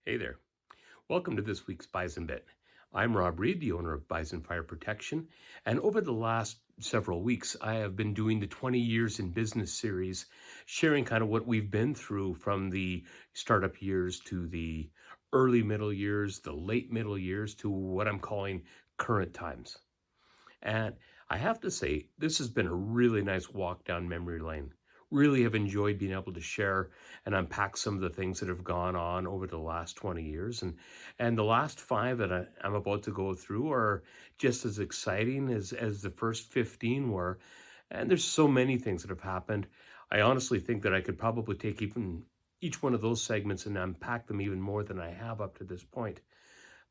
Hey there. Welcome to this week's Bison Bit. I'm Rob Reed, the owner of Bison Fire Protection, and over the last several weeks, I have been doing the 20 Years in Business series, sharing kind of what we've been through from the startup years to the early middle years, the late middle years, to what I'm calling current times. And I have to say, this has been a really nice walk down memory lane. Really have enjoyed being able to share and unpack some of the things that have gone on over the last 20 years. And the last five that I'm about to go through are just as exciting as the first 15 were. And there's so many things that have happened. I honestly think that I could probably take even each one of those segments and unpack them even more than I have up to this point.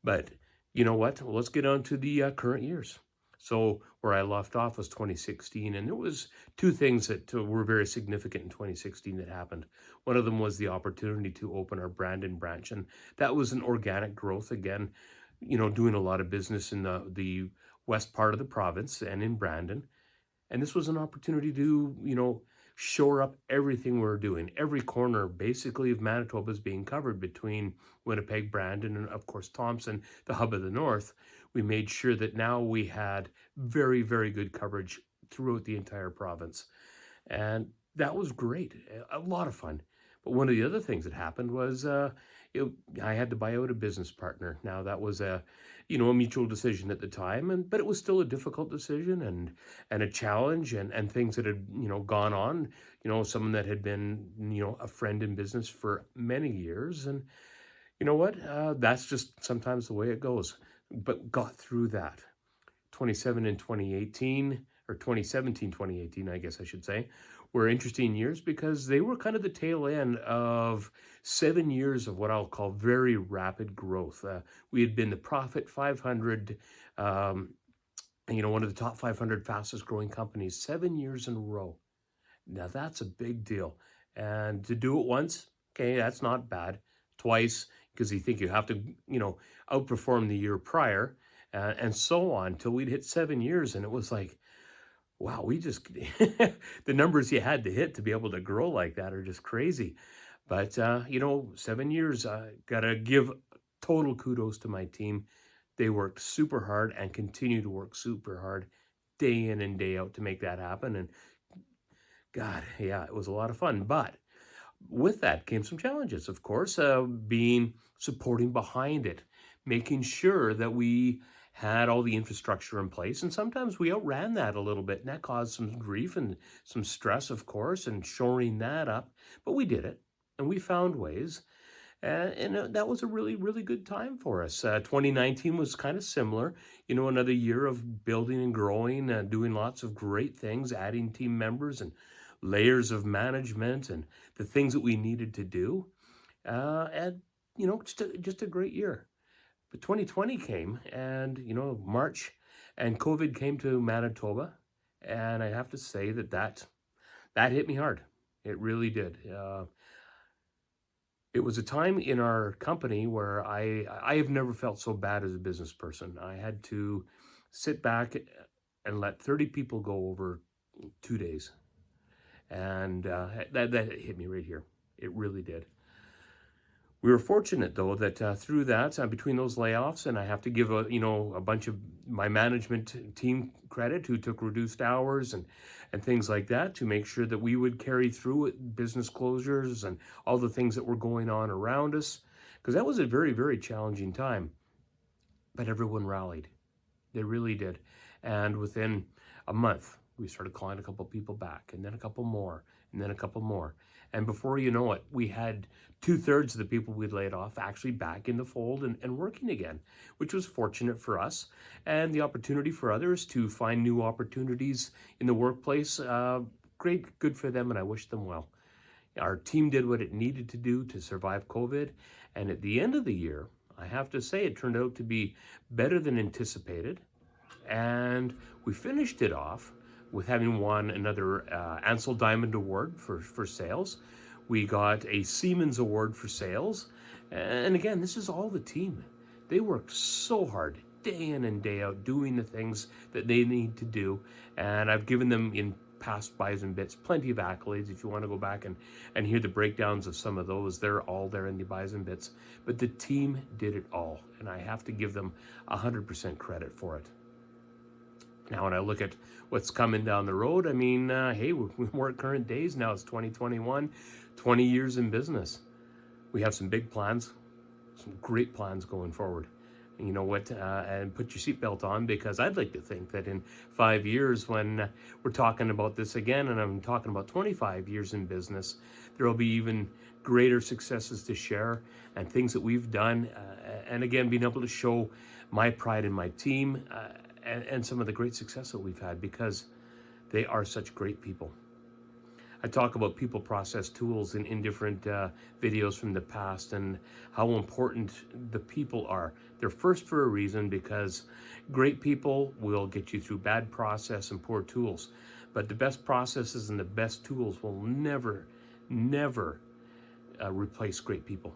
But you know what? Well, let's get on to the current years. So where I left off was 2016, and there was two things that were very significant in 2016 that happened. One of them was the opportunity to open our Brandon branch, and that was an organic growth again. Doing a lot of business in the west part of the province and in Brandon, and this was an opportunity to, shore up everything we're doing. Every corner basically of Manitoba is being covered between Winnipeg, Brandon, and of course Thompson, the hub of the north. We made sure that now we had very, very good coverage throughout the entire province. And that was great, a lot of fun. But one of the other things that happened was it, I had to buy out a business partner. Now that was a mutual decision at the time, but it was still a difficult decision and a challenge and things that had gone on. Someone that had been a friend in business for many years, and you know what? That's just sometimes the way it goes. But got through that. 27 and 2018, or 2017, 2018, I guess I should say, were interesting years because they were kind of the tail end of 7 years of what I'll call very rapid growth. We had been the Profit 500, one of the top 500 fastest growing companies 7 years in a row. Now that's a big deal. And to do it once, okay, that's not bad. Twice, because you think you have to, outperform the year prior, and so on till we'd hit 7 years. And it was like, wow, we just, the numbers you had to hit to be able to grow like that are just crazy. But, 7 years, got to give total kudos to my team. They worked super hard and continue to work super hard day in and day out to make that happen. And God, yeah, it was a lot of fun. But with that came some challenges, of course, being supporting behind it, making sure that we had all the infrastructure in place. And sometimes we outran that a little bit, and that caused some grief and some stress, of course, and shoring that up. But we did it, and we found ways. And that was a really, really good time for us. 2019 was kind of similar, another year of building and growing, doing lots of great things, adding team members and layers of management and the things that we needed to do. And, just a great year. But 2020 came and, March, and COVID came to Manitoba. And I have to say that hit me hard. It really did. It was a time in our company where I have never felt so bad as a business person. I had to sit back and let 30 people go over 2 days. And that hit me right here. It really did. We were fortunate though that through that, between those layoffs, and I have to give a bunch of my management team credit who took reduced hours and things like that to make sure that we would carry through with business closures and all the things that were going on around us, because that was a very, very challenging time. But everyone rallied. They really did. And within a month, we started calling a couple people back, and then a couple more, and then a couple more. And before you know it, we had 2/3 of the people we'd laid off actually back in the fold and working again, which was fortunate for us. And the opportunity for others to find new opportunities in the workplace, great, good for them, and I wish them well. Our team did what it needed to do to survive COVID. And at the end of the year, I have to say it turned out to be better than anticipated. And we finished it off with having won another Ansel Diamond Award for sales. We got a Siemens Award for sales. And again, this is all the team. They worked so hard day in and day out doing the things that they need to do. And I've given them in past Bison Bits, plenty of accolades. If you want to go back and hear the breakdowns of some of those, they're all there in the Bison Bits. But the team did it all, and I have to give them 100% credit for it. Now, when I look at what's coming down the road, I mean, hey, we're at current days now. It's 2021, 20 years in business. We have some big plans, some great plans going forward. And you know what? And put your seatbelt on, because I'd like to think that in 5 years, when we're talking about this again, and I'm talking about 25 years in business, there will be even greater successes to share and things that we've done. And again, being able to show my pride in my team and some of the great success that we've had, because they are such great people. I talk about people process tools in different videos from the past, and how important the people are. They're first for a reason, because great people will get you through bad process and poor tools. But the best processes and the best tools will never replace great people.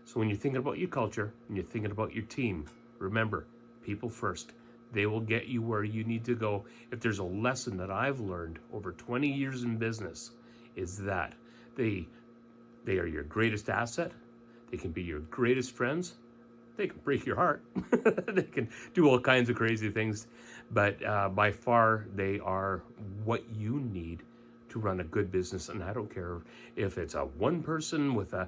So when you're thinking about your culture and you're thinking about your team, remember, people first. They will get you where you need to go. If there's a lesson that I've learned over 20 years in business, is that they are your greatest asset. They can be your greatest friends. They can break your heart. They can do all kinds of crazy things. But by far, they are what you need to run a good business. And I don't care if it's a one person with or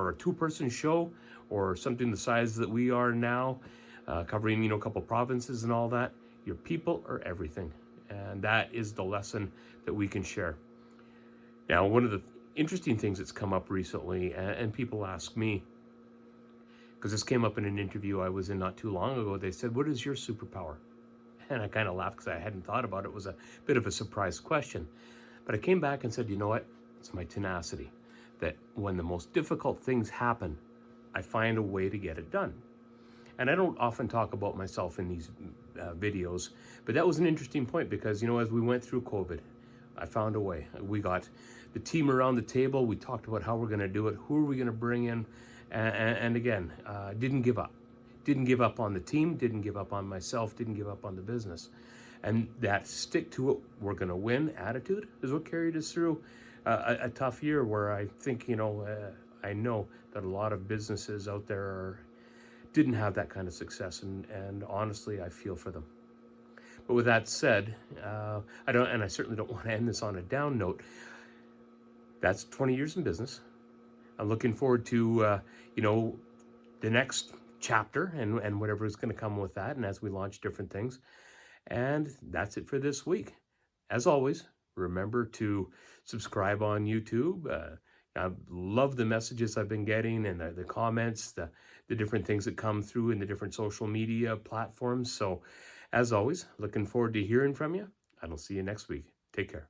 a 2-person show, or something the size that we are now, covering a couple provinces and all that. Your people are everything, and that is the lesson that we can share. Now, one of the interesting things that's come up recently, and people ask me, because this came up in an interview I was in not too long ago, they said, "What is your superpower?" And I kind of laughed, because I hadn't thought about it. It was a bit of a surprise question. But I came back and said, you know what? It's my tenacity. That when the most difficult things happen, I find a way to get it done. And I don't often talk about myself in these videos, but that was an interesting point, because, as we went through COVID, I found a way. We got the team around the table. We talked about how we're going to do it. Who are we going to bring in? And again, didn't give up. Didn't give up on the team. Didn't give up on myself. Didn't give up on the business. And that stick to it, we're going to win attitude is what carried us through a tough year, where I think, I know that a lot of businesses out there didn't have that kind of success, and honestly, I feel for them. But with that said, I certainly don't want to end this on a down note. That's 20 years in business. I'm looking forward to, the next chapter and whatever is going to come with that, and as we launch different things. And that's it for this week. As always, remember to subscribe on YouTube. I love the messages I've been getting, and the comments, the different things that come through in the different social media platforms. So as always, looking forward to hearing from you. And I'll see you next week. Take care.